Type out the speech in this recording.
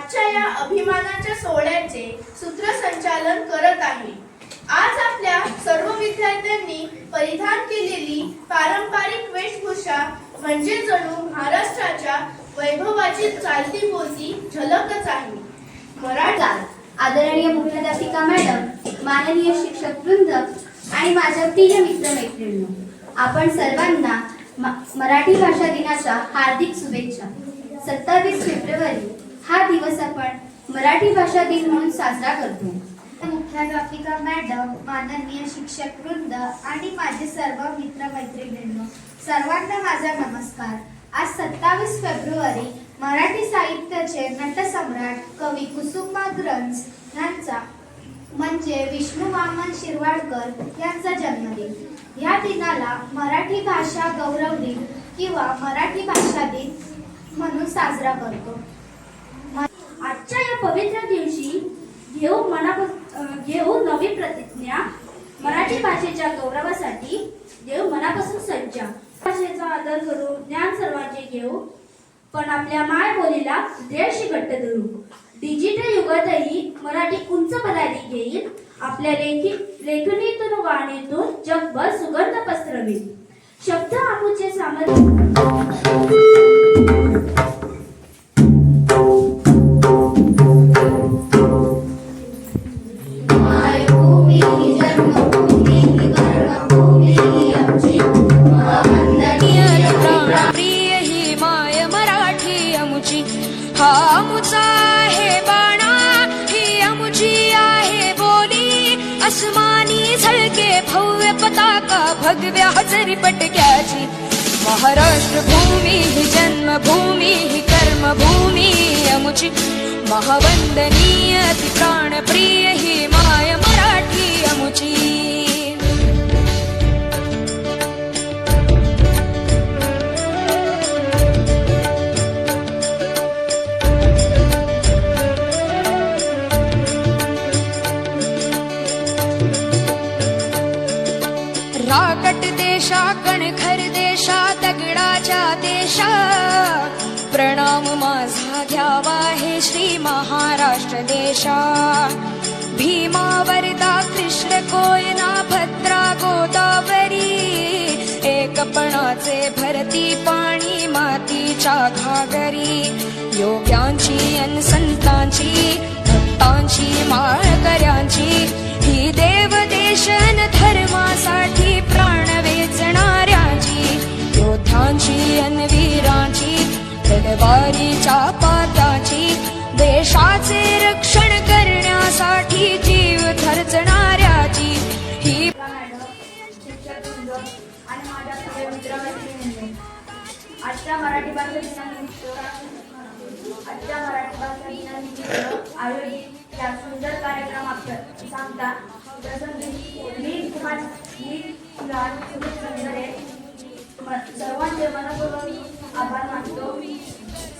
आजच्या या अभिमानाच्या सोहळ्याचे सूत्रसंचालन करत आहे। आज आपल्या सर्व विद्यार्थ्यांनी परिधान केलेली पारंपरिक वेशभूषा म्हणजे जणू महाराष्ट्राच्या वैभवाची चालती बोलती झलकच आहे। मराठा आदरणीय मुख्याध्यापिका मॅडम, माननीय शिक्षक वृंद आणि माझ्या प्रिय मित्रमैत्रिणींनो, आपण सर्वांना मराठी भाषा दिनाच्या हार्दिक शुभेच्छा। 27 फेब्रुवारी हा दिवस आपण मराठी भाषा दिन म्हणून साजरा करतो। मुख्याध्यापिका मॅडम, माननीय शिक्षक वृंद आणि माझे सर्व मित्रमैत्रिणींनो, सर्वांना माझा नमस्कार। आज 27 फेब्रुवारी मराठी साहित्याचे नटसम्राट कवी कुसुमाग्रज यांचा म्हणजे विष्णू वामन शिरवाडकर यांचा जन्मदिन। या दिनाला मराठी भाषा गौरव दिन किंवा मराठी भाषा दिन म्हणून साजरा करतो। आजच्या या पवित्र दिवशी घेऊ नवी प्रतिज्ञा। मराठी भाषेच्या गौरवासाठी देव मनापासून सज्ज। भाषेचा आदर करू, ज्ञान सर्वांचे घेऊ, पण आपल्या मायबोलीला हृदयाशी घट्ट धरू। डिजिटल युगातही मराठी उंच पदारी घेईल, आपल्या लेखणीतून वाणीतून जगभर सुगंध पसरवेल। शब्द आमुचे सामर्थ्य हा आमुचा आहे बाणा, ही आमुची आहे बोली, अस्मानी झळके भव्य पताका भगव्या हजरी पटक्याची। महाराष्ट्र भूमी ही जन्मभूमी ही कर्मभूमी आमुची, महावंदनीय ती प्राणप्रिय ही माय मराठी आमुची। राकट देशा कणखर देशा दगडाच्या देशा, प्रणाम माझा घ्यावा हे श्री महाराष्ट्र देशा। भीमा वरदा कृष्ण कोयना भद्रा गोदावरी, एकपणाचे भरती पाणी मातीच्या घागरी। योग्यांची अन संतांची भक्तांची माळकऱ्यांची, ही देव देशन धर्मासाठी प्राण वेचणाऱ्यांची। योद्ध्यांची अन वीरांची तलवारीच्या पाताची, देशाचे रक्षण करण्यासाठी जीव खर्चणाऱ्याची। ही शिक्षक वृंद आणि माझ्या प्रिय मित्रमैत्रिणींनो, आजच्या मराठी भाषा दिनानिमित्त आयोजित या सुंदर कार्यक्रमात सांगता प्रसंगी मी सर्वांचे मनपूर्वक आभार मानतो।